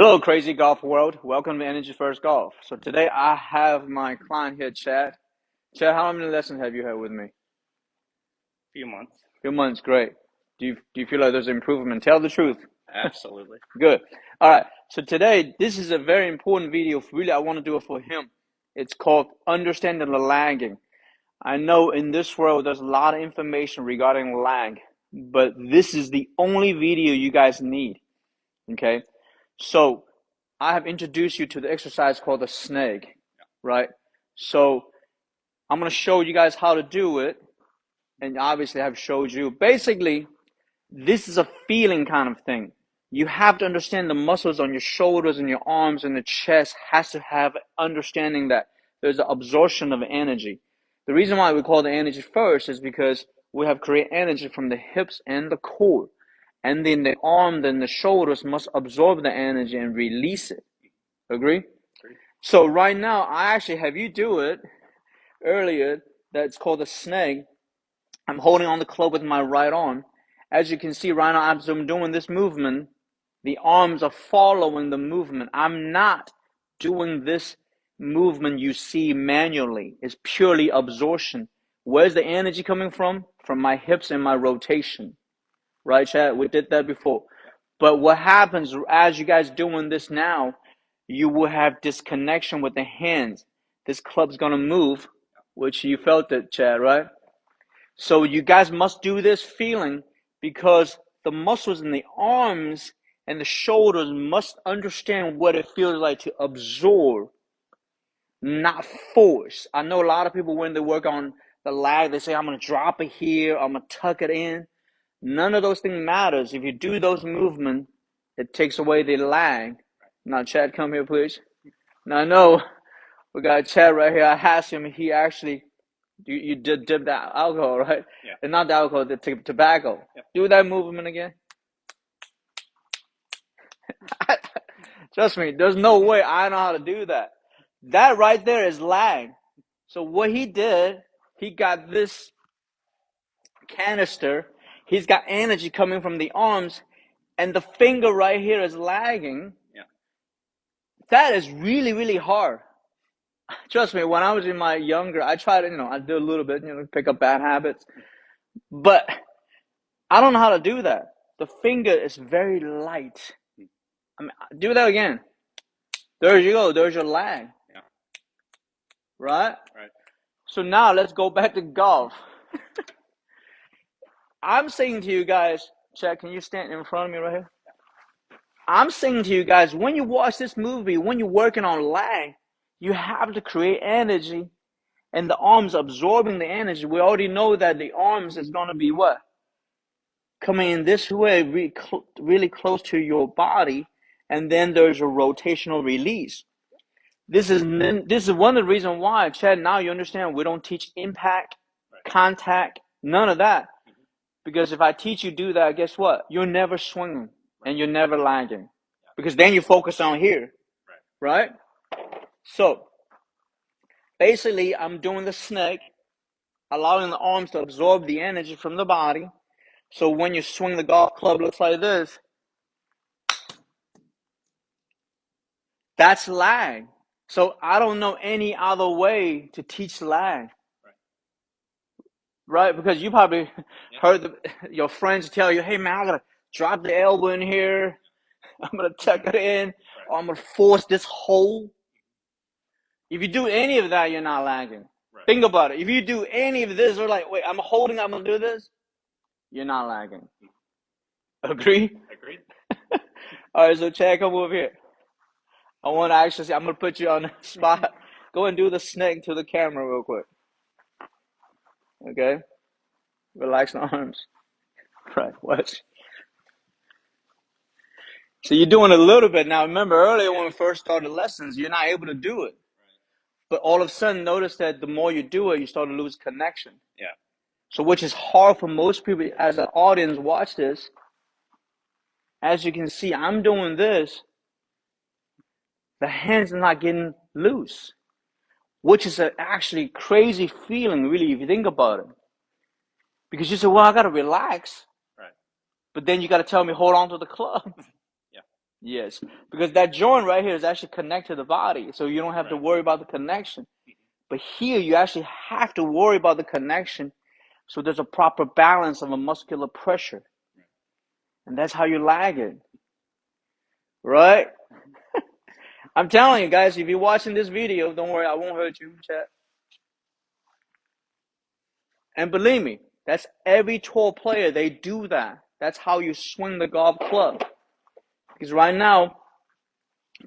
Hello, crazy golf world. Welcome to Energy First Golf. So today I have my client here, Chad. Chad, how many lessons have you had with me? Few months. Few months, great. Do you feel like there's improvement? Tell the truth. Absolutely. Good. All right. So today, this is a very important video. Really, I want to do it for him. It's called Understanding the Lagging. I know in this world there's a lot of information regarding lag, but this is the only video you guys need. Okay? So I have introduced you to the exercise called the snake, right? So I'm going to show you guys how to do it. And obviously I've showed you. Basically, this is a feeling kind of thing. You have to understand the muscles on your shoulders and your arms and the chest has to have understanding that there's an absorption of energy. The reason why we call the energy first is because we have create energy from the hips and the core. And then the arm and the shoulders must absorb the energy and release it. Agree? So right now, I actually have you do it earlier. That's called a snake. I'm holding on the club with my right arm. As you can see right now, as I'm doing this movement, the arms are following the movement. I'm not doing this movement you see manually. It's purely absorption. Where's the energy coming from? From my hips and my rotation. Right, Chad? We did that before. But what happens as you guys doing this now, you will have disconnection with the hands. This club's gonna move, which you felt it, Chad, right? So you guys must do this feeling because the muscles in the arms and the shoulders must understand what it feels like to absorb, not force. I know a lot of people when they work on the lag, they say, I'm gonna drop it here, I'm gonna tuck it in. None of those things matters. If you do those movements, it takes away the lag. Now, Chad, come here, please. Now, I know we got Chad right here. I asked him. He actually, you did dip that alcohol, right? Yeah. And not the alcohol, the tobacco. Yep. Do that movement again. Trust me, there's no way I know how to do that. That right there is lag. So what he did, he got this canister. He's got energy coming from the arms, and the finger right here is lagging. Yeah. That is really, really hard. Trust me, when I was in my younger, I tried to, I do a little bit, pick up bad habits. But I don't know how to do that. The finger is very light. I mean, do that again. There you go. There's your lag. Yeah. Right? Right. So now let's go back to golf. I'm saying to you guys, Chad, can you stand in front of me right here? I'm saying to you guys, when you watch this movie, when you're working on lag, you have to create energy and the arms absorbing the energy. We already know that the arms is going to be what? Coming in this way, really close to your body, and then there's a rotational release. This is one of the reasons why, Chad, now you understand we don't teach impact, contact, none of that. Because if I teach you do that, guess what? You're never swinging and you're never lagging. Because then you focus on here, right? So basically, I'm doing the snake, allowing the arms to absorb the energy from the body. So when you swing the golf club, it looks like this. That's lag. So I don't know any other way to teach lag. Right? Because you probably heard your friends tell you, hey man, I gotta drop the elbow in here. I'm gonna tuck it in, or I'm gonna force this hole. If you do any of that, you're not lagging. Right. Think about it. If you do any of this, or like, wait, I'm gonna do this, you're not lagging. Agree? Agreed. All right, so Chad, come over here. I want to actually see, I'm gonna put you on the spot. Go and do the snake to the camera real quick. Okay? Relax the arms. Right, watch. So you're doing a little bit now. Remember earlier when we first started lessons, you're not able to do it. But all of a sudden, notice that the more you do it, you start to lose connection. Yeah. So which is hard for most people as an audience watch this. As you can see, I'm doing this. The hands are not getting loose, which is an actually crazy feeling, really, if you think about it. Because you say, well, I got to relax. Right. But then you got to tell me, hold on to the club. Yeah. Yes, because that joint right here is actually connected to the body, so you don't have to Right. worry about the connection. But here, you actually have to worry about the connection, so there's a proper balance of a muscular pressure, and that's how you lag it, right? I'm telling you guys, if you're watching this video, don't worry, I won't hurt you, chat. And believe me, that's every tour player, they do that. That's how you swing the golf club. Because right now,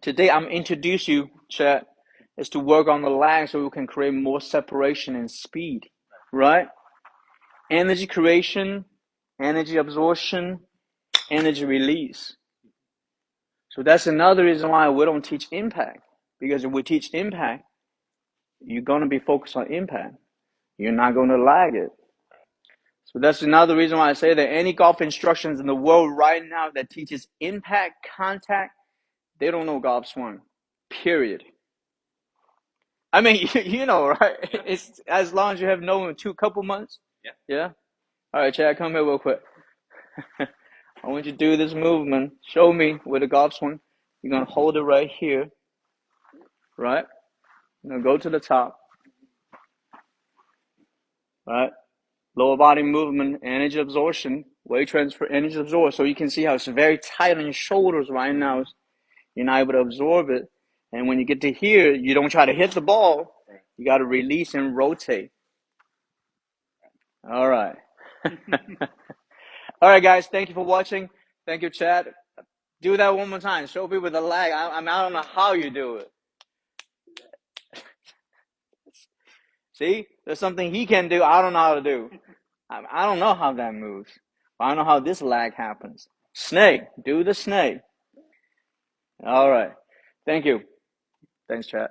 today I'm introduce you, chat, is to work on the lag so we can create more separation and speed, right? Energy creation, energy absorption, energy release. So that's another reason why we don't teach impact. Because if we teach impact, you're going to be focused on impact. You're not going to lag it. So that's another reason why I say that any golf instructions in the world right now that teaches impact, contact, they don't know golf swing. Period. I mean, you know, right? It's as long as you have known couple months. Yeah. Yeah. All right, Chad, come here real quick. I want you to do this movement. Show me with the golf swing. You're gonna hold it right here, right? You're gonna go to the top, right? Lower body movement, energy absorption, weight transfer, energy absorption. So you can see how it's very tight on your shoulders right now. You're not able to absorb it. And when you get to here, you don't try to hit the ball. You got to release and rotate. All right. All right, guys. Thank you for watching. Thank you, Chad. Do that one more time. Show me with the lag. I don't know how you do it. See, there's something he can do. I don't know how to do. I don't know how that moves. I don't know how this lag happens. Snake. Do the snake. All right. Thank you. Thanks, Chad.